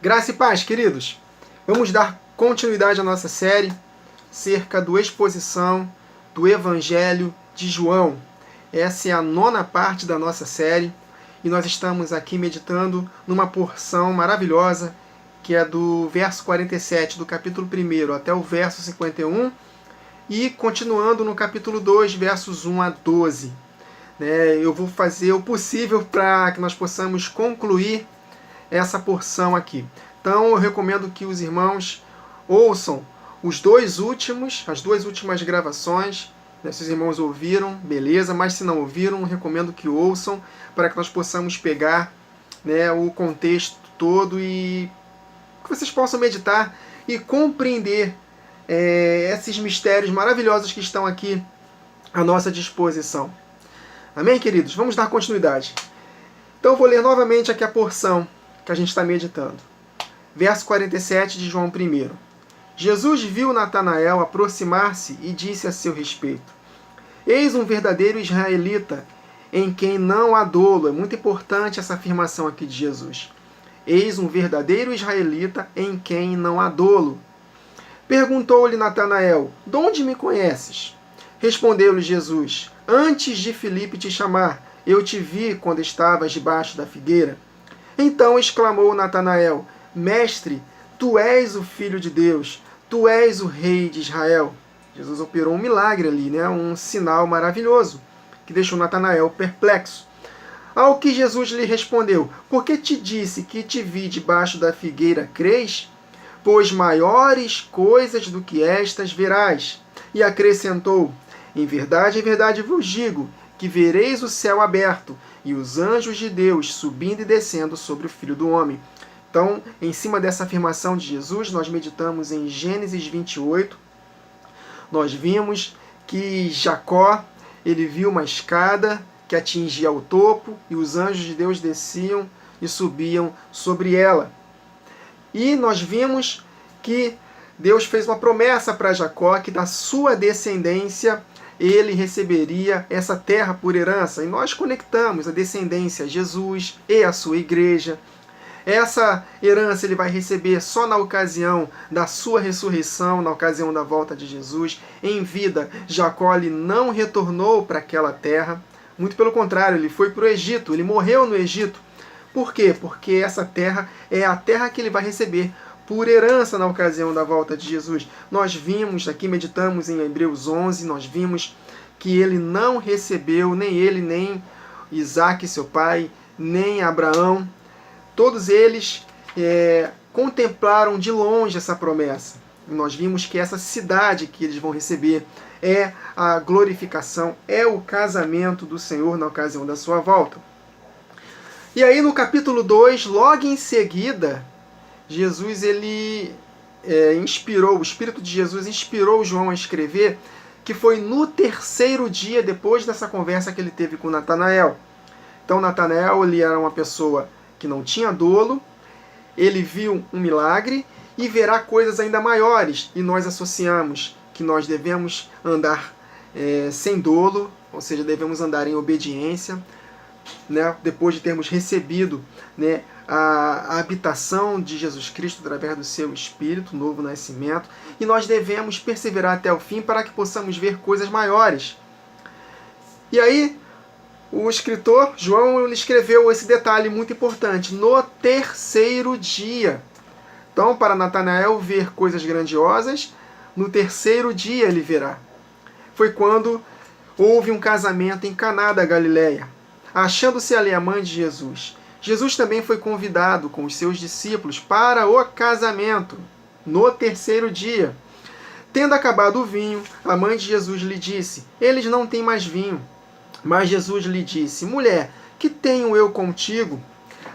Graça e paz, queridos. Vamos dar continuidade à nossa série cerca da exposição do Evangelho de João. Essa é a 9ª parte da nossa série e nós estamos aqui meditando numa porção maravilhosa que é do verso 47 do capítulo 1 até o verso 51 e continuando no capítulo 2, versos 1 a 12. Eu vou fazer o possível para que nós possamos concluir essa porção aqui. Então eu recomendo que os irmãos ouçam as duas últimas gravações. Se os irmãos ouviram, beleza, mas se não ouviram, recomendo que ouçam para que nós possamos pegar o contexto todo e que vocês possam meditar e compreender esses mistérios maravilhosos que estão aqui à nossa disposição. Amém, queridos? Vamos dar continuidade. Então eu vou ler novamente aqui a porção que a gente está meditando. Verso 47 de João 1. Jesus viu Natanael aproximar-se e disse a seu respeito: Eis um verdadeiro israelita, em quem não há dolo. É muito importante essa afirmação aqui de Jesus. Eis um verdadeiro israelita, em quem não há dolo. Perguntou-lhe Natanael: De onde me conheces? Respondeu-lhe Jesus: Antes de Filipe te chamar, eu te vi quando estavas debaixo da figueira. Então exclamou Natanael: Mestre, tu és o Filho de Deus, tu és o Rei de Israel. Jesus operou um milagre ali, um sinal maravilhoso, que deixou Natanael perplexo. Ao que Jesus lhe respondeu: Por que te disse que te vi debaixo da figueira, crês? Pois maiores coisas do que estas verás. E acrescentou: em verdade vos digo, que vereis o céu aberto e os anjos de Deus subindo e descendo sobre o Filho do Homem. Então, em cima dessa afirmação de Jesus, nós meditamos em Gênesis 28. Nós vimos que Jacó, ele viu uma escada que atingia ao topo e os anjos de Deus desciam e subiam sobre ela. E nós vimos que Deus fez uma promessa para Jacó que da sua descendência ele receberia essa terra por herança. E nós conectamos a descendência a Jesus e a sua igreja. Essa herança ele vai receber só na ocasião da sua ressurreição, na ocasião da volta de Jesus. Em vida, Jacó ele não retornou para aquela terra. Muito pelo contrário, ele foi para o Egito, ele morreu no Egito. Por quê? Porque essa terra é a terra que ele vai receber por herança na ocasião da volta de Jesus. Nós vimos, aqui meditamos em Hebreus 11, nós vimos que ele não recebeu, nem ele, nem Isaac, seu pai, nem Abraão. Todos eles contemplaram de longe essa promessa. E nós vimos que essa cidade que eles vão receber é a glorificação, é o casamento do Senhor na ocasião da sua volta. E aí no capítulo 2, logo em seguida, Jesus ele inspirou, o Espírito de Jesus inspirou João a escrever que foi no 3º dia depois dessa conversa que ele teve com Natanael. Então Natanael ele era uma pessoa que não tinha dolo, ele viu um milagre e verá coisas ainda maiores. E nós associamos que nós devemos andar sem dolo, ou seja, devemos andar em obediência, depois de termos recebido a habitação de Jesus Cristo através do seu Espírito, novo nascimento, e nós devemos perseverar até o fim para que possamos ver coisas maiores. E aí, o escritor João escreveu esse detalhe muito importante, no 3º dia. Então, para Natanael ver coisas grandiosas, no 3º dia ele verá. Foi quando houve um casamento em Caná da Galileia, achando-se ali a mãe de Jesus. Jesus também foi convidado com os seus discípulos para o casamento, no 3º dia. Tendo acabado o vinho, a mãe de Jesus lhe disse: Eles não têm mais vinho. Mas Jesus lhe disse: Mulher, que tenho eu contigo?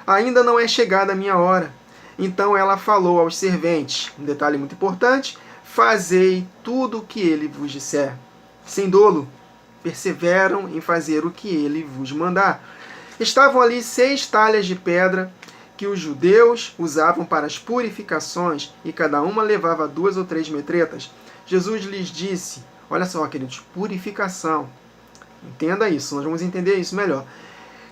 Ainda não é chegada a minha hora. Então ela falou aos serventes, um detalhe muito importante: Fazei tudo o que ele vos disser. Sem dolo, perseveram em fazer o que ele vos mandar. Estavam ali 6 talhas de pedra que os judeus usavam para as purificações, e cada uma levava 2 ou 3 metretas. Jesus lhes disse, olha só, queridos, purificação. Entenda isso, nós vamos entender isso melhor.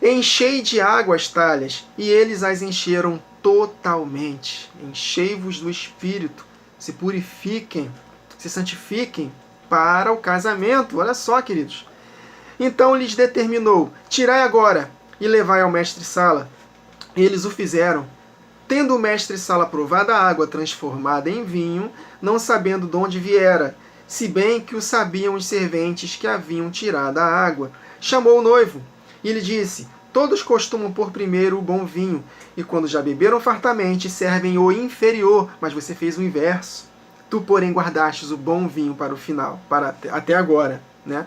Enchei de água as talhas, e eles as encheram totalmente. Enchei-vos do Espírito, se purifiquem, se santifiquem para o casamento. Olha só, queridos. Então lhes determinou: tirai agora e levai ao mestre-sala. Eles o fizeram. Tendo o mestre-sala provado a água transformada em vinho, não sabendo de onde viera, se bem que o sabiam os serventes que haviam tirado a água, chamou o noivo e lhe disse: todos costumam pôr primeiro o bom vinho, e quando já beberam fartamente, servem o inferior, mas você fez o inverso. Tu, porém, guardastes o bom vinho para o final, até agora, né?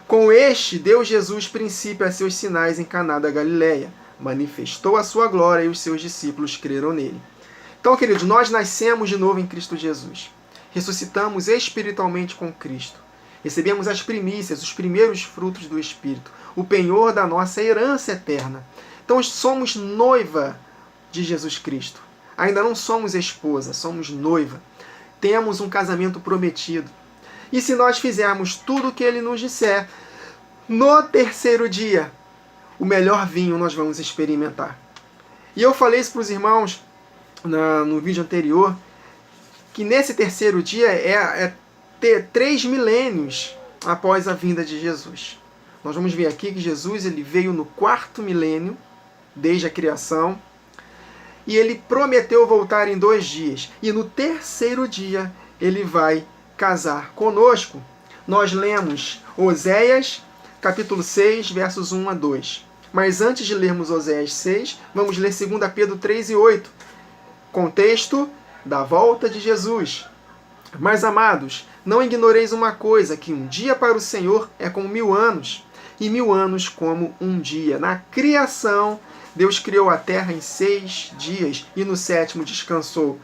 Com este, deu Jesus princípio a seus sinais em Caná da Galileia. Manifestou a sua glória e os seus discípulos creram nele. Então, queridos, nós nascemos de novo em Cristo Jesus. Ressuscitamos espiritualmente com Cristo. Recebemos as primícias, os primeiros frutos do Espírito, o penhor da nossa herança eterna. Então, somos noiva de Jesus Cristo. Ainda não somos esposa, somos noiva. Temos um casamento prometido. E se nós fizermos tudo o que ele nos disser, no terceiro dia, o melhor vinho nós vamos experimentar. E eu falei isso para os irmãos no vídeo anterior, que nesse terceiro dia é ter 3 milênios após a vinda de Jesus. Nós vamos ver aqui que Jesus ele veio no 4º milênio, desde a criação, e ele prometeu voltar em 2 dias. E no terceiro dia ele vai casar conosco. Nós lemos Oséias, capítulo 6, versos 1 a 2. Mas antes de lermos Oséias 6, vamos ler 2 Pedro 3 e 8. Contexto da volta de Jesus. Mas, amados, não ignoreis uma coisa, que um dia para o Senhor é como 1000 anos, e 1000 anos como um dia. Na criação, Deus criou a terra em 6 dias, e no 7º descansou.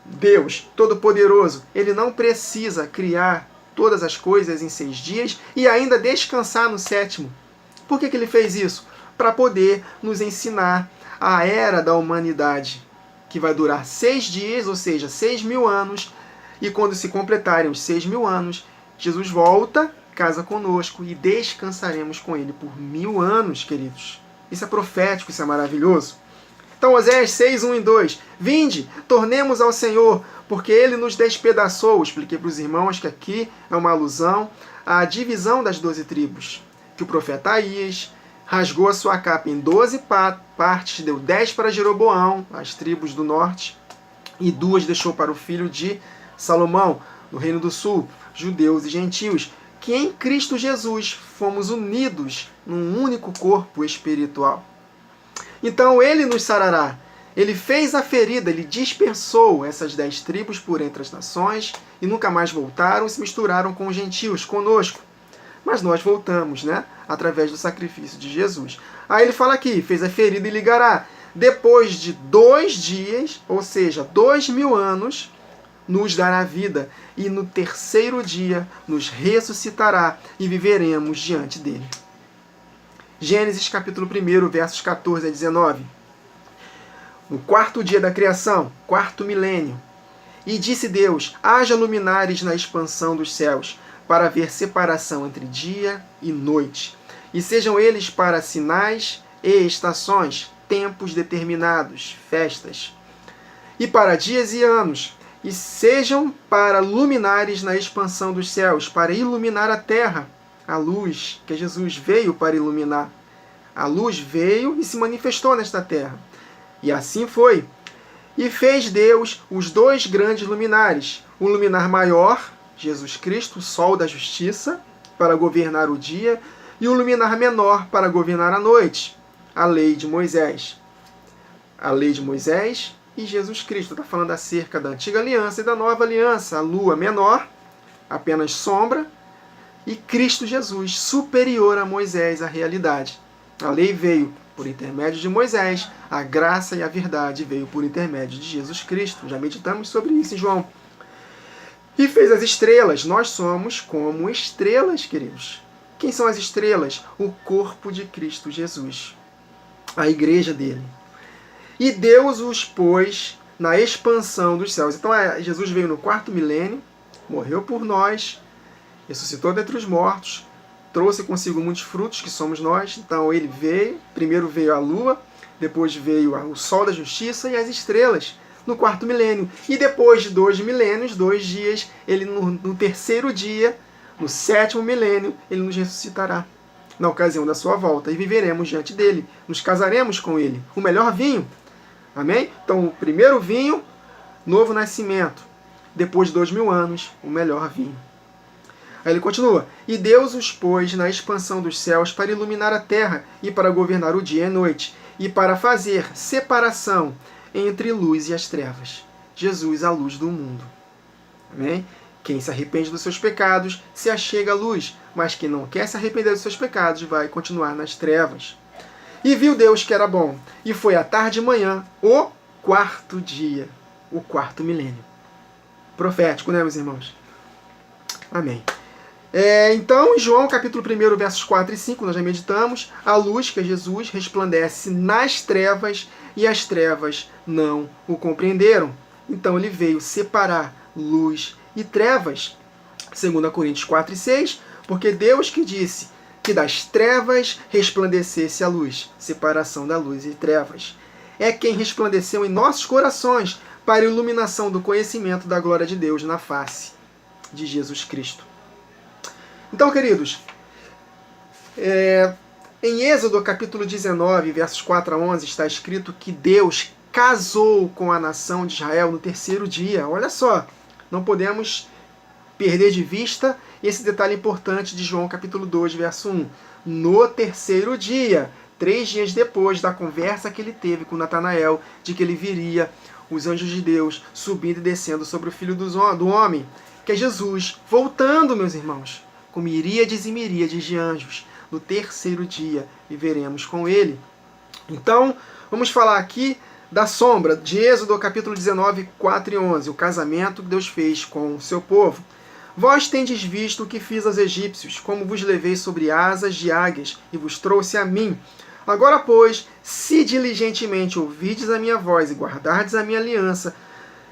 Deus, Todo-Poderoso, ele não precisa criar todas as coisas em 6 dias e ainda descansar no 7º. Por que ele fez isso? Para poder nos ensinar a era da humanidade, que vai durar 6 dias, ou seja, 6.000 anos, e quando se completarem os 6.000 anos, Jesus volta, casa conosco e descansaremos com ele por 1000 anos, queridos. Isso é profético, isso é maravilhoso. Então, Oséias 6, 1 e 2. Vinde, tornemos ao Senhor, porque ele nos despedaçou. Eu expliquei para os irmãos que aqui é uma alusão à divisão das 12 tribos. Que o profeta Aías rasgou a sua capa em 12 partes, deu 10 para Jeroboão, as tribos do norte, e 2 deixou para o filho de Salomão, no Reino do Sul, judeus e gentios, que em Cristo Jesus fomos unidos num único corpo espiritual. Então ele nos sarará. Ele fez a ferida, ele dispersou essas 10 tribos por entre as nações e nunca mais voltaram e se misturaram com os gentios, conosco. Mas nós voltamos, né? Através do sacrifício de Jesus. Aí ele fala aqui, fez a ferida e ligará. Depois de 2 dias, ou seja, 2000 anos, nos dará vida. E no terceiro dia nos ressuscitará e viveremos diante dele. Gênesis capítulo 1, versos 14 a 19. No 4º dia da criação, 4º milênio. E disse Deus, haja luminares na expansão dos céus, para haver separação entre dia e noite. E sejam eles para sinais e estações, tempos determinados, festas. E para dias e anos. E sejam para luminares na expansão dos céus, para iluminar a terra. A luz que Jesus veio para iluminar. A luz veio e se manifestou nesta terra. E assim foi. E fez Deus os 2 grandes luminares. O luminar maior, Jesus Cristo, o sol da justiça, para governar o dia, e o luminar menor para governar a noite, a lei de Moisés. A lei de Moisés e Jesus Cristo. Está falando acerca da antiga aliança e da nova aliança. A lua menor, apenas sombra, e Cristo Jesus, superior a Moisés, a realidade. A lei veio por intermédio de Moisés, a graça e a verdade veio por intermédio de Jesus Cristo. Já meditamos sobre isso em João. E fez as estrelas. Nós somos como estrelas, queridos. Quem são as estrelas? O corpo de Cristo Jesus, a igreja dele. E Deus os pôs na expansão dos céus. Então Jesus veio no 4º milênio, morreu por nós, ressuscitou dentre os mortos, trouxe consigo muitos frutos, que somos nós. Então ele veio, primeiro veio a lua, Depois veio o sol da justiça e as estrelas no quarto milênio. E depois de 2 milênios, 2 dias, ele no terceiro dia, no sétimo milênio, ele nos ressuscitará na ocasião da sua volta e viveremos diante dele, nos casaremos com ele. O melhor vinho. Amém? Então, o primeiro vinho, novo nascimento. Depois de 2000 anos, o melhor vinho. Aí ele continua. E Deus os pôs na expansão dos céus para iluminar a terra e para governar o dia e a noite e para fazer separação entre luz e as trevas. Jesus, a luz do mundo. Amém? Quem se arrepende dos seus pecados se achega à luz, mas quem não quer se arrepender dos seus pecados vai continuar nas trevas. E viu Deus que era bom, e foi à tarde e manhã o quarto dia, o quarto milênio. Profético, né, meus irmãos? Amém. Então, em João, capítulo 1, versos 4 e 5, nós já meditamos, a luz, que é Jesus, resplandece nas trevas, e as trevas não o compreenderam. Então, ele veio separar luz e trevas. 2 Coríntios 4 e 6, porque Deus que disse que das trevas resplandecesse a luz, separação da luz e trevas. É quem resplandeceu em nossos corações para a iluminação do conhecimento da glória de Deus na face de Jesus Cristo. Então, queridos, em Êxodo capítulo 19, versos 4 a 11, está escrito que Deus casou com a nação de Israel no terceiro dia. Olha só, não podemos perder de vista esse detalhe importante de João capítulo 2, verso 1. No terceiro dia, 3 dias depois da conversa que ele teve com Natanael, de que ele viria os anjos de Deus subindo e descendo sobre o Filho do Homem, que é Jesus, voltando, meus irmãos, com miríades e miríades de anjos. No terceiro dia viveremos com ele. Então, vamos falar aqui da sombra de Êxodo capítulo 19, 4 e 11, o casamento que Deus fez com o seu povo. Vós tendes visto o que fiz aos egípcios, como vos levei sobre asas de águias e vos trouxe a mim. Agora, pois, se diligentemente ouvirdes a minha voz e guardardes a minha aliança,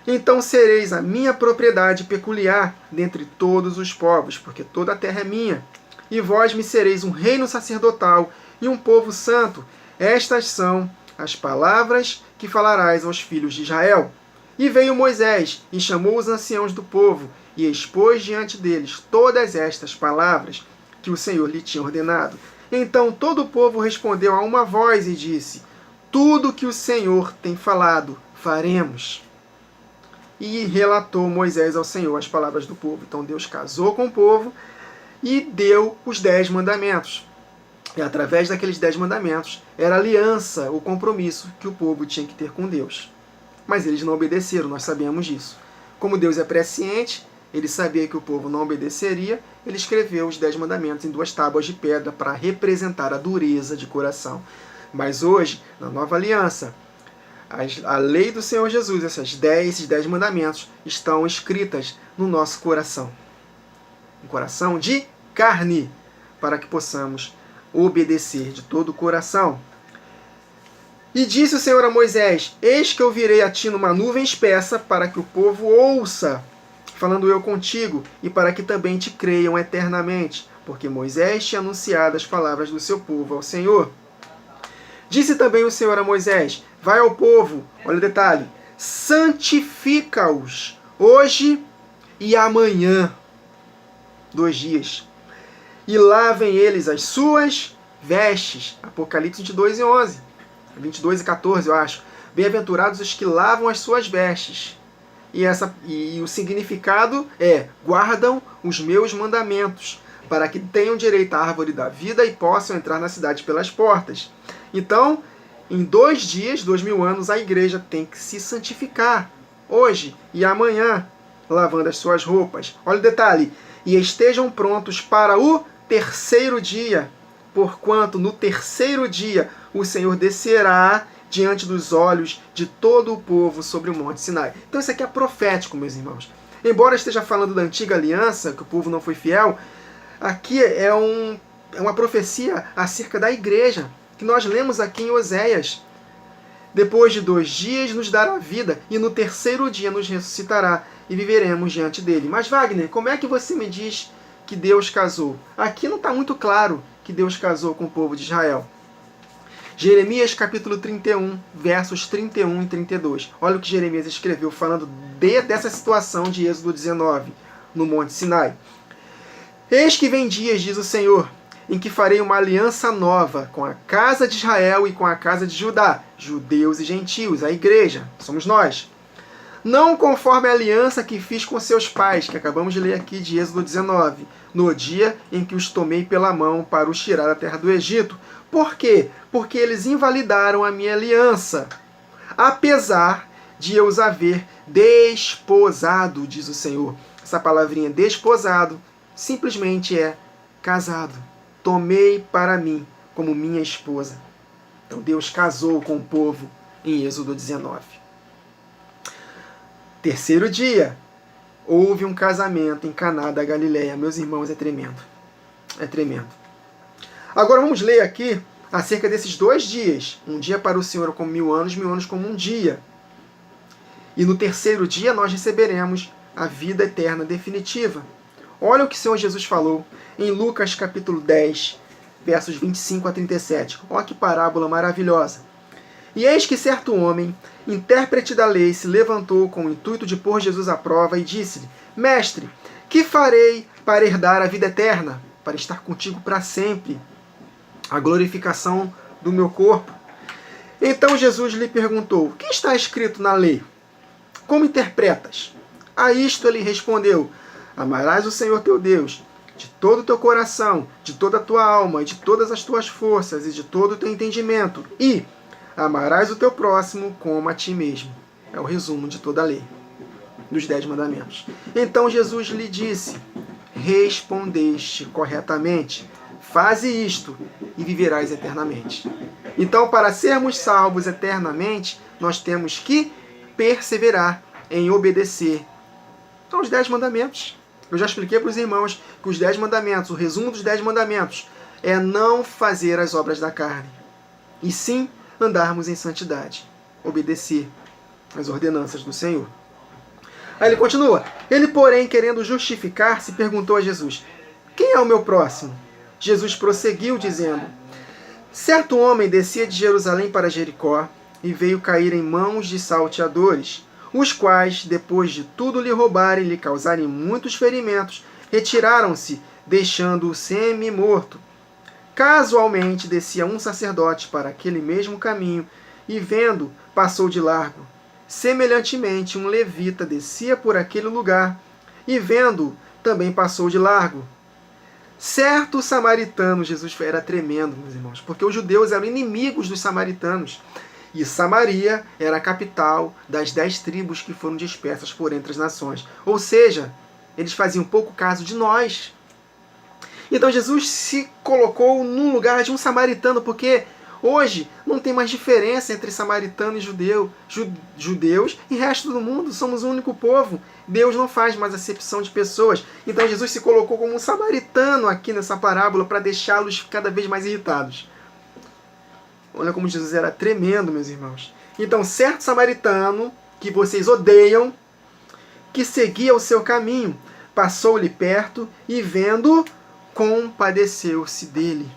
então sereis a minha propriedade peculiar dentre todos os povos, porque toda a terra é minha. E vós me sereis um reino sacerdotal e um povo santo. Estas são as palavras que falarás aos filhos de Israel. E veio Moisés e chamou os anciãos do povo e expôs diante deles todas estas palavras que o Senhor lhe tinha ordenado. Então todo o povo respondeu a uma voz e disse: tudo que o Senhor tem falado, faremos. E relatou Moisés ao Senhor as palavras do povo. Então Deus casou com o povo e deu os 10 mandamentos. E através daqueles 10 mandamentos era a aliança, o compromisso que o povo tinha que ter com Deus. Mas eles não obedeceram, nós sabemos disso. Como Deus é presciente, ele sabia que o povo não obedeceria, ele escreveu os 10 mandamentos em 2 tábuas de pedra para representar a dureza de coração. Mas hoje, na nova aliança, a lei do Senhor Jesus, esses 10 mandamentos, estão escritas no nosso coração. Um coração de carne, para que possamos obedecer de todo o coração. E disse o Senhor a Moisés: eis que eu virei a ti numa nuvem espessa, para que o povo ouça, falando eu contigo, e para que também te creiam eternamente, porque Moisés tinha anunciado as palavras do seu povo ao Senhor. Disse também o Senhor a Moisés: vai ao povo, olha o detalhe, santifica-os hoje e amanhã, 2 dias, e lavem eles as suas vestes. Apocalipse 22 e 11, 22 e 14, eu acho. Bem-aventurados os que lavam as suas vestes. E o significado é: guardam os meus mandamentos, para que tenham direito à árvore da vida e possam entrar na cidade pelas portas. Então, em 2 dias, 2000 anos, a igreja tem que se santificar, hoje e amanhã, lavando as suas roupas. Olha o detalhe: e estejam prontos para o terceiro dia, porquanto no terceiro dia o Senhor descerá diante dos olhos de todo o povo sobre o Monte Sinai. Então isso aqui é profético, meus irmãos. Embora esteja falando da antiga aliança, que o povo não foi fiel, aqui é uma profecia acerca da igreja, que nós lemos aqui em Oséias. Depois de 2 dias nos dará vida, e no terceiro dia nos ressuscitará, e viveremos diante dele. Mas Wagner, como é que você me diz que Deus casou? Aqui não está muito claro que Deus casou com o povo de Israel. Jeremias capítulo 31, versos 31 e 32. Olha o que Jeremias escreveu falando dessa situação de Êxodo 19, no Monte Sinai. Eis que vem dias, diz o Senhor, em que farei uma aliança nova com a casa de Israel e com a casa de Judá, judeus e gentios, a igreja, somos nós. Não conforme a aliança que fiz com seus pais, que acabamos de ler aqui de Êxodo 19, no dia em que os tomei pela mão para os tirar da terra do Egito. Por quê? Porque eles invalidaram a minha aliança, apesar de eu os haver desposado, diz o Senhor. Essa palavrinha desposado simplesmente é casado. Tomei para mim como minha esposa. Então Deus casou com o povo em Êxodo 19. Terceiro dia, houve um casamento em Caná da Galileia. Meus irmãos, é tremendo. É tremendo. Agora vamos ler aqui acerca desses 2 dias. Um dia para o Senhor como 1000 anos como um dia. E no terceiro dia nós receberemos a vida eterna definitiva. Olha o que o Senhor Jesus falou em Lucas capítulo 10, versos 25 a 37. Olha que parábola maravilhosa. E eis que certo homem, intérprete da lei, se levantou com o intuito de pôr Jesus à prova e disse-lhe: Mestre, que farei para herdar a vida eterna, para estar contigo para sempre, a glorificação do meu corpo? Então Jesus lhe perguntou: O que está escrito na lei? Como interpretas? A isto ele respondeu: Amarás o Senhor teu Deus de todo o teu coração, de toda a tua alma, de todas as tuas forças e de todo o teu entendimento, e amarás o teu próximo como a ti mesmo. É o resumo de toda a lei, dos 10 mandamentos. Então Jesus lhe disse: Respondeste corretamente, faze isto e viverás eternamente. Então, para sermos salvos eternamente, nós temos que perseverar em obedecer aos 10 mandamentos. Eu já expliquei para os irmãos que os 10 mandamentos, o resumo dos 10 mandamentos, é não fazer as obras da carne, e sim andarmos em santidade, obedecer às ordenanças do Senhor. Aí ele continua: Ele, porém, querendo justificar-se, perguntou a Jesus: Quem é o meu próximo? Jesus prosseguiu, dizendo: Certo homem descia de Jerusalém para Jericó e veio cair em mãos de salteadores, os quais, depois de tudo lhe roubarem e lhe causarem muitos ferimentos, retiraram-se, deixando-o semi-morto. Casualmente descia um sacerdote para aquele mesmo caminho e, vendo, passou de largo. Semelhantemente, um levita descia por aquele lugar e, vendo, também passou de largo. Certo samaritano, Jesus era tremendo, meus irmãos, porque os judeus eram inimigos dos samaritanos. E Samaria era a capital das 10 tribos que foram dispersas por entre as nações. Ou seja, eles faziam pouco caso de nós. Então Jesus se colocou no lugar de um samaritano, porque hoje não tem mais diferença entre samaritano e judeus e resto do mundo. Somos um único povo. Deus não faz mais acepção de pessoas. Então Jesus se colocou como um samaritano aqui nessa parábola para deixá-los cada vez mais irritados. Olha como Jesus era tremendo, meus irmãos. Então, certo samaritano, que vocês odeiam, que seguia o seu caminho, passou-lhe perto e, vendo, compadeceu-se dele.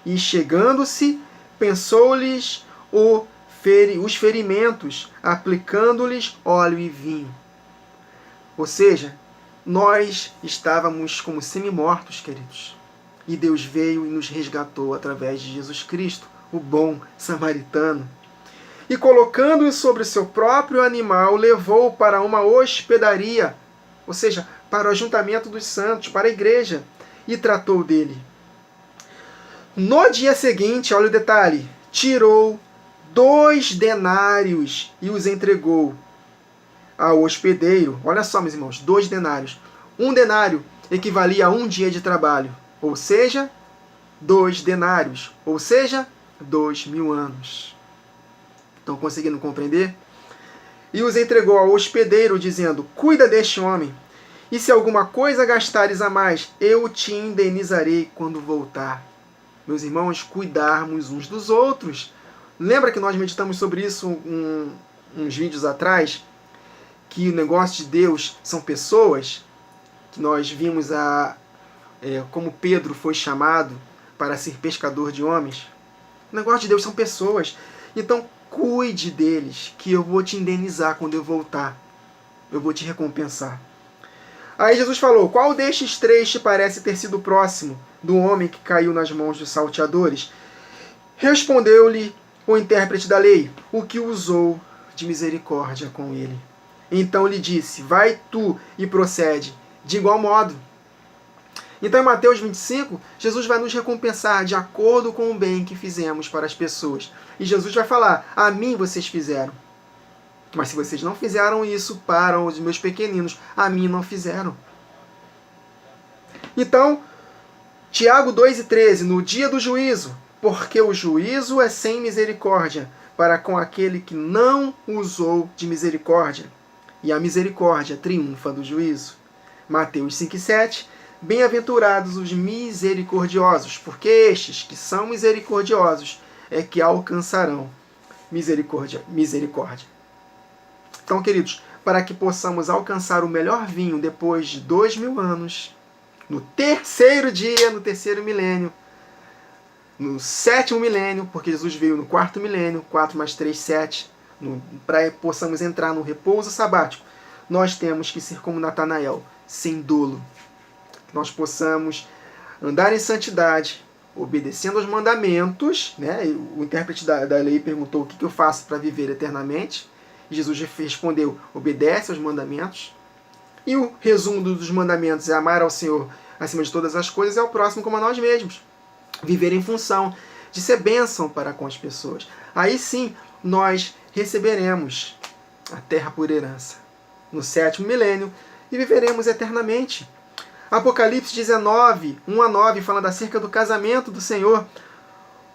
E, chegando-se, pensou-lhes os ferimentos, aplicando-lhes óleo e vinho. Ou seja, nós estávamos como semi-mortos, queridos. E Deus veio e nos resgatou através de Jesus Cristo, o bom samaritano. E colocando-o sobre o seu próprio animal, levou-o para uma hospedaria, ou seja, para o ajuntamento dos santos, para a igreja, e tratou dele. No dia seguinte, olha o detalhe, tirou 2 denários e os entregou ao hospedeiro. Olha só, meus irmãos, 2 denários. 1 denário equivalia a 1 dia de trabalho, ou seja, 2 denários, ou seja, 2000 anos. Estão conseguindo compreender? E os entregou ao hospedeiro, dizendo: Cuida deste homem, e se alguma coisa gastares a mais, eu te indenizarei quando voltar. Meus irmãos, cuidarmos uns dos outros. Lembra que nós meditamos sobre isso uns vídeos atrás? Que o negócio de Deus são pessoas, que nós vimos como Pedro foi chamado para ser pescador de homens. O negócio de Deus são pessoas. Então, cuide deles, que eu vou te indenizar quando eu voltar. Eu vou te recompensar. Aí Jesus falou, qual destes três te parece ter sido próximo do homem que caiu nas mãos dos salteadores? Respondeu-lhe o intérprete da lei, o que usou de misericórdia com ele. Então lhe disse, vai tu e procede de igual modo. Então em Mateus 25, Jesus vai nos recompensar de acordo com o bem que fizemos para as pessoas. E Jesus vai falar, a mim vocês fizeram. Mas se vocês não fizeram isso para os meus pequeninos, a mim não fizeram. Então, Tiago 2,13, no dia do juízo, porque o juízo é sem misericórdia, para com aquele que não usou de misericórdia. E a misericórdia triunfa do juízo. Mateus 5,7, bem-aventurados os misericordiosos, porque estes que são misericordiosos é que alcançarão misericórdia. Então, queridos, para que possamos alcançar o melhor vinho depois de 2000 anos, no terceiro dia, no terceiro milênio, no sétimo milênio, porque Jesus veio no quarto milênio, 4 mais 3, 7, para possamos entrar no repouso sabático, nós temos que ser como Natanael, sem dolo. Nós possamos andar em santidade, obedecendo aos mandamentos, né? O intérprete da lei perguntou o que eu faço para viver eternamente. Jesus respondeu, obedece aos mandamentos. E o resumo dos mandamentos é amar ao Senhor acima de todas as coisas e ao próximo como a nós mesmos. Viver em função de ser bênção para com as pessoas. Aí sim, nós receberemos a terra por herança no sétimo milênio e viveremos eternamente. Apocalipse 19, 1-9, falando acerca do casamento do Senhor.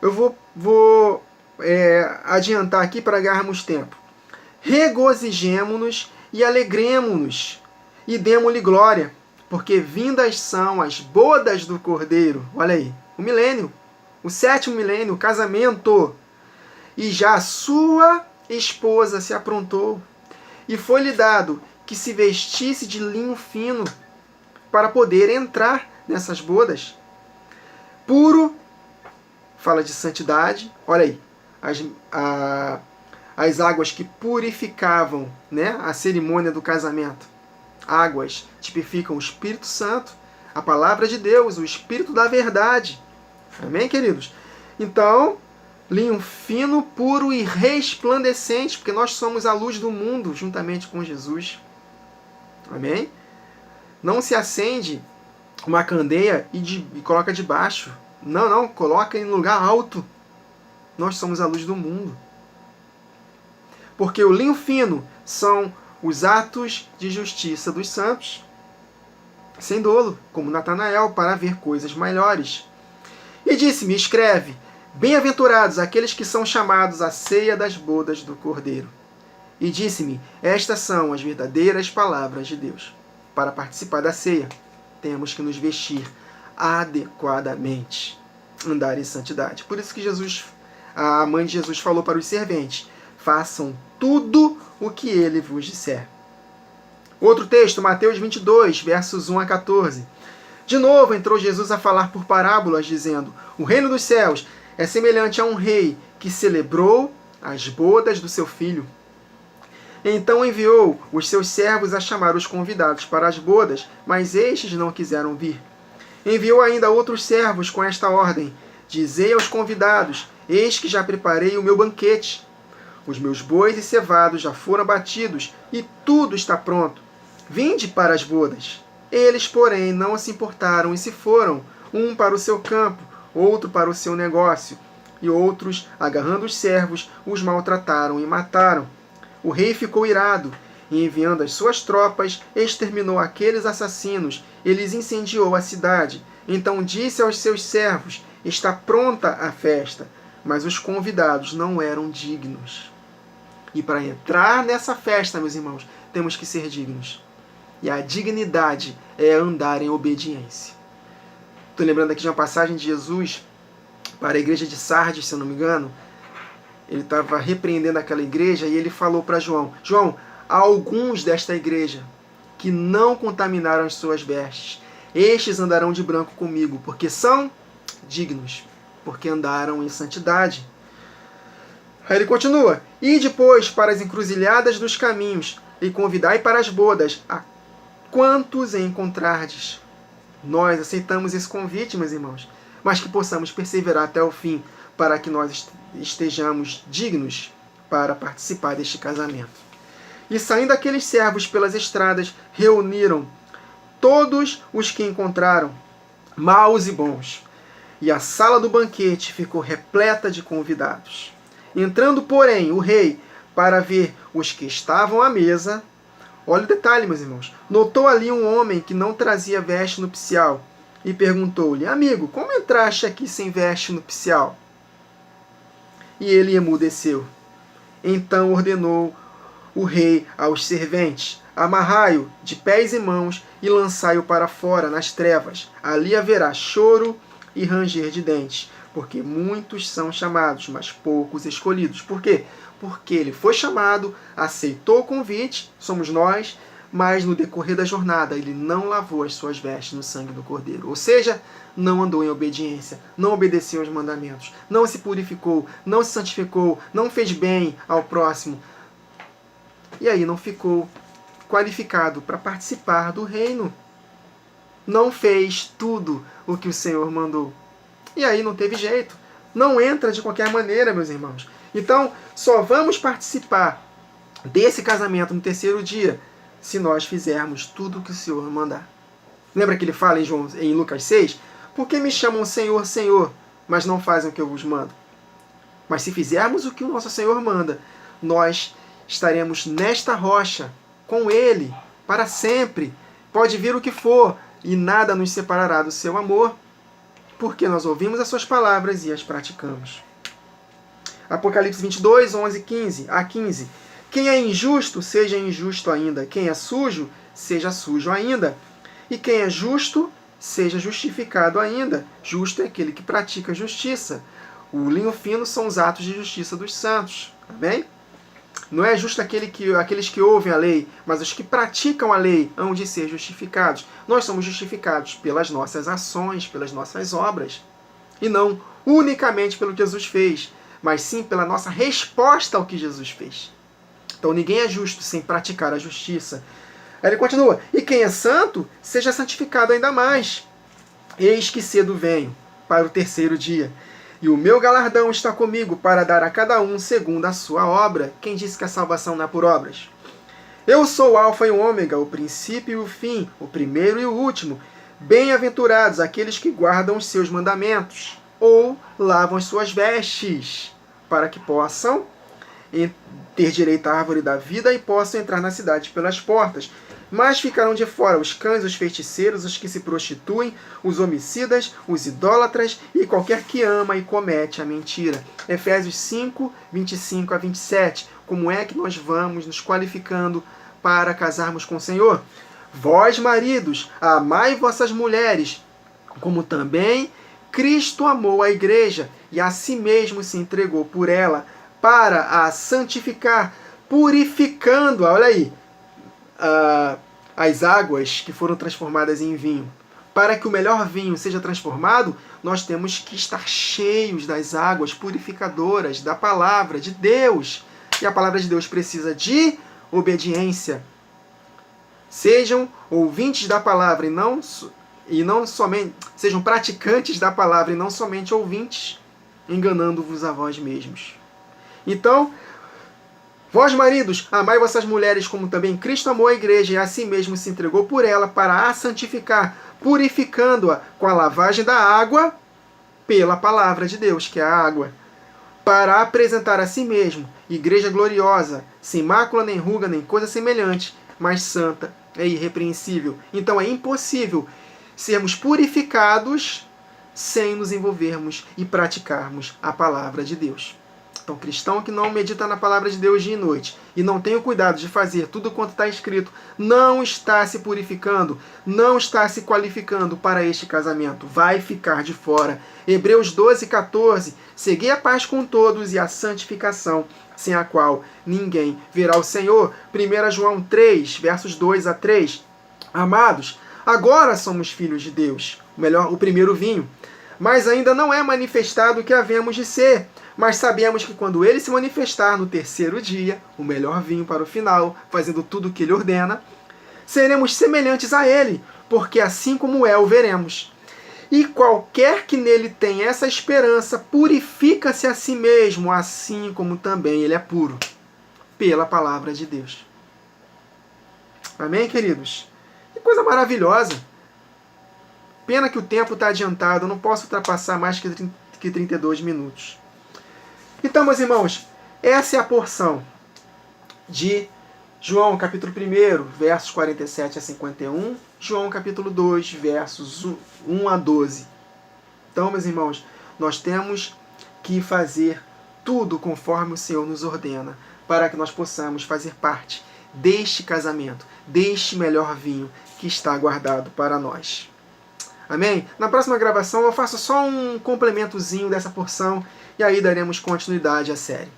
Eu vou adiantar aqui para ganharmos tempo. Regozijemo-nos e alegremo-nos e demo-lhe glória, porque vindas são as bodas do Cordeiro. Olha aí, o milênio, o sétimo milênio, o casamento. E já a sua esposa se aprontou, e foi-lhe dado que se vestisse de linho fino, para poder entrar nessas bodas. Puro, fala de santidade, olha aí, as águas que purificavam, né, a cerimônia do casamento. Águas tipificam o Espírito Santo, a palavra de Deus, o Espírito da verdade. Amém, queridos? Então, linho fino, puro e resplandecente, porque nós somos a luz do mundo, juntamente com Jesus. Amém? Não se acende uma candeia e coloca debaixo. Não, coloca em lugar alto. Nós somos a luz do mundo. Porque o linho fino são os atos de justiça dos santos, sem dolo, como Natanael, para ver coisas melhores. E disse-me, escreve, bem-aventurados aqueles que são chamados à ceia das bodas do Cordeiro. E disse-me, estas são as verdadeiras palavras de Deus. Para participar da ceia, temos que nos vestir adequadamente, andar em santidade. Por isso que a mãe de Jesus falou para os serventes, façam tudo o que ele vos disser. Outro texto, Mateus 22, versos 1-14. De novo entrou Jesus a falar por parábolas, dizendo, o reino dos céus é semelhante a um rei que celebrou as bodas do seu filho. Então enviou os seus servos a chamar os convidados para as bodas, mas estes não quiseram vir. Enviou ainda outros servos com esta ordem, dizei aos convidados, eis que já preparei o meu banquete. Os meus bois e cevados já foram abatidos, e tudo está pronto. Vinde para as bodas. Eles, porém, não se importaram e se foram, um para o seu campo, outro para o seu negócio. E outros, agarrando os servos, os maltrataram e mataram. O rei ficou irado, e enviando as suas tropas, exterminou aqueles assassinos, e lhes incendiou a cidade. Então disse aos seus servos, está pronta a festa, mas os convidados não eram dignos. E para entrar nessa festa, meus irmãos, temos que ser dignos. E a dignidade é andar em obediência. Estou lembrando aqui de uma passagem de Jesus para a igreja de Sardes, se eu não me engano. Ele estava repreendendo aquela igreja e ele falou para João, João, há alguns desta igreja que não contaminaram as suas vestes. Estes andarão de branco comigo, porque são dignos. porque andaram em santidade. Aí ele continua: e depois para as encruzilhadas dos caminhos, e convidai para as bodas a quantos encontrardes. Nós aceitamos esse convite, meus irmãos, mas que possamos perseverar até o fim, para que nós estejamos dignos para participar deste casamento. E saindo aqueles servos pelas estradas, reuniram todos os que encontraram, maus e bons, e a sala do banquete ficou repleta de convidados. Entrando, porém, o rei para ver os que estavam à mesa, olha o detalhe, meus irmãos, notou ali um homem que não trazia veste nupcial e perguntou-lhe: amigo, como entraste aqui sem veste nupcial? E ele emudeceu. Então ordenou o rei aos serventes: amarrai-o de pés e mãos e lançai-o para fora nas trevas. Ali haverá choro e ranger de dentes, porque muitos são chamados, mas poucos escolhidos. Por quê? Porque ele foi chamado, aceitou o convite, somos nós, mas no decorrer da jornada ele não lavou as suas vestes no sangue do Cordeiro. Ou seja, não andou em obediência, não obedeceu aos mandamentos, não se purificou, não se santificou, não fez bem ao próximo. E aí não ficou qualificado para participar do reino. Não fez tudo o que o Senhor mandou. E aí não teve jeito. Não entra de qualquer maneira, meus irmãos. Então, só vamos participar desse casamento no terceiro dia se nós fizermos tudo o que o Senhor mandar. Lembra que ele fala em Lucas 6? Por que me chamam Senhor, Senhor, mas não fazem o que eu vos mando? Mas se fizermos o que o nosso Senhor manda, nós estaremos nesta rocha com Ele para sempre. Pode vir o que for, e nada nos separará do seu amor, porque nós ouvimos as suas palavras e as praticamos. Apocalipse 22, 11 a 15. Quem é injusto, seja injusto ainda. Quem é sujo, seja sujo ainda. E quem é justo, seja justificado ainda. Justo é aquele que pratica justiça. O linho fino são os atos de justiça dos santos. Tá bem? Não é justo aqueles que ouvem a lei, mas os que praticam a lei hão de ser justificados. Nós somos justificados pelas nossas ações, pelas nossas obras. E não unicamente pelo que Jesus fez, mas sim pela nossa resposta ao que Jesus fez. Então ninguém é justo sem praticar a justiça. Aí ele continua: e quem é santo, seja santificado ainda mais. Eis que cedo venho para o terceiro dia. E o meu galardão está comigo para dar a cada um segundo a sua obra. Quem disse que a salvação não é por obras? Eu sou o Alfa e o Ômega, o princípio e o fim, o primeiro e o último. Bem-aventurados aqueles que guardam os seus mandamentos, ou lavam as suas vestes, para que possam ter direito à árvore da vida e possam entrar na cidade pelas portas. Mas ficarão de fora os cães, os feiticeiros, os que se prostituem, os homicidas, os idólatras e qualquer que ama e comete a mentira. Efésios 5, 25 a 27. Como é que nós vamos nos qualificando para casarmos com o Senhor? Vós, maridos, amai vossas mulheres, como também Cristo amou a igreja e a si mesmo se entregou por ela, para a santificar, purificando-a, olha aí, as águas que foram transformadas em vinho. Para que o melhor vinho seja transformado, nós temos que estar cheios das águas purificadoras, da palavra de Deus. E a palavra de Deus precisa de obediência. Sejam ouvintes da palavra e não somente, sejam praticantes da palavra e não somente ouvintes, enganando-vos a vós mesmos. Então, vós, maridos, amai vossas mulheres como também Cristo amou a igreja e a si mesmo se entregou por ela para a santificar, purificando-a com a lavagem da água pela palavra de Deus, que é a água, para apresentar a si mesmo igreja gloriosa, sem mácula, nem ruga, nem coisa semelhante, mas santa e irrepreensível. Então é impossível sermos purificados sem nos envolvermos e praticarmos a palavra de Deus. Então, cristão que não medita na palavra de Deus dia e noite e não tem o cuidado de fazer tudo quanto está escrito, não está se purificando, não está se qualificando para este casamento. Vai ficar de fora. Hebreus 12, 14. Segui a paz com todos e a santificação, sem a qual ninguém verá o Senhor. 1 João 3, versos 2 a 3. Amados, agora somos filhos de Deus. O primeiro vinho. Mas ainda não é manifestado o que havemos de ser. Mas sabemos que quando ele se manifestar no terceiro dia, o melhor vinho para o final, fazendo tudo o que ele ordena, seremos semelhantes a ele, porque assim como é, o veremos. E qualquer que nele tem essa esperança, purifica-se a si mesmo, assim como também ele é puro, pela palavra de Deus. Amém, queridos? Que coisa maravilhosa. Pena que o tempo está adiantado, eu não posso ultrapassar mais que 32 minutos. Então, meus irmãos, essa é a porção de João capítulo 1, versos 47 a 51, João capítulo 2, versos 1 a 12. Então, meus irmãos, nós temos que fazer tudo conforme o Senhor nos ordena, para que nós possamos fazer parte deste casamento, deste melhor vinho que está guardado para nós. Amém? Na próxima gravação eu faço só um complementozinho dessa porção e aí daremos continuidade à série.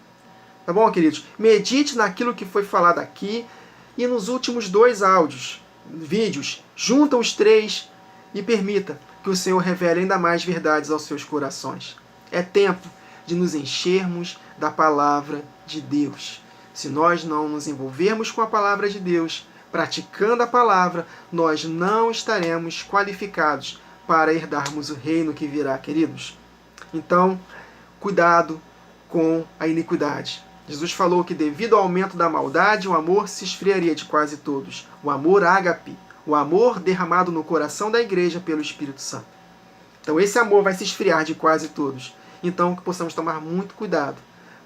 Tá bom, queridos? Medite naquilo que foi falado aqui e nos últimos 2 vídeos. Junta os 3 e permita que o Senhor revele ainda mais verdades aos seus corações. É tempo de nos enchermos da palavra de Deus. Se nós não nos envolvermos com a palavra de Deus, praticando a palavra, nós não estaremos qualificados para herdarmos o reino que virá, queridos. Então, cuidado com a iniquidade. Jesus falou que devido ao aumento da maldade, o amor se esfriaria de quase todos. O amor ágape, o amor derramado no coração da igreja pelo Espírito Santo. Então esse amor vai se esfriar de quase todos. Então que possamos tomar muito cuidado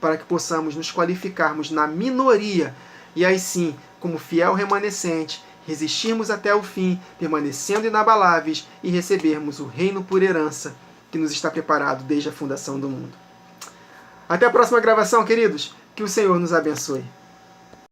para que possamos nos qualificarmos na minoria e aí sim, como fiel remanescente, resistirmos até o fim, permanecendo inabaláveis e recebermos o reino por herança que nos está preparado desde a fundação do mundo. Até a próxima gravação, queridos. Que o Senhor nos abençoe.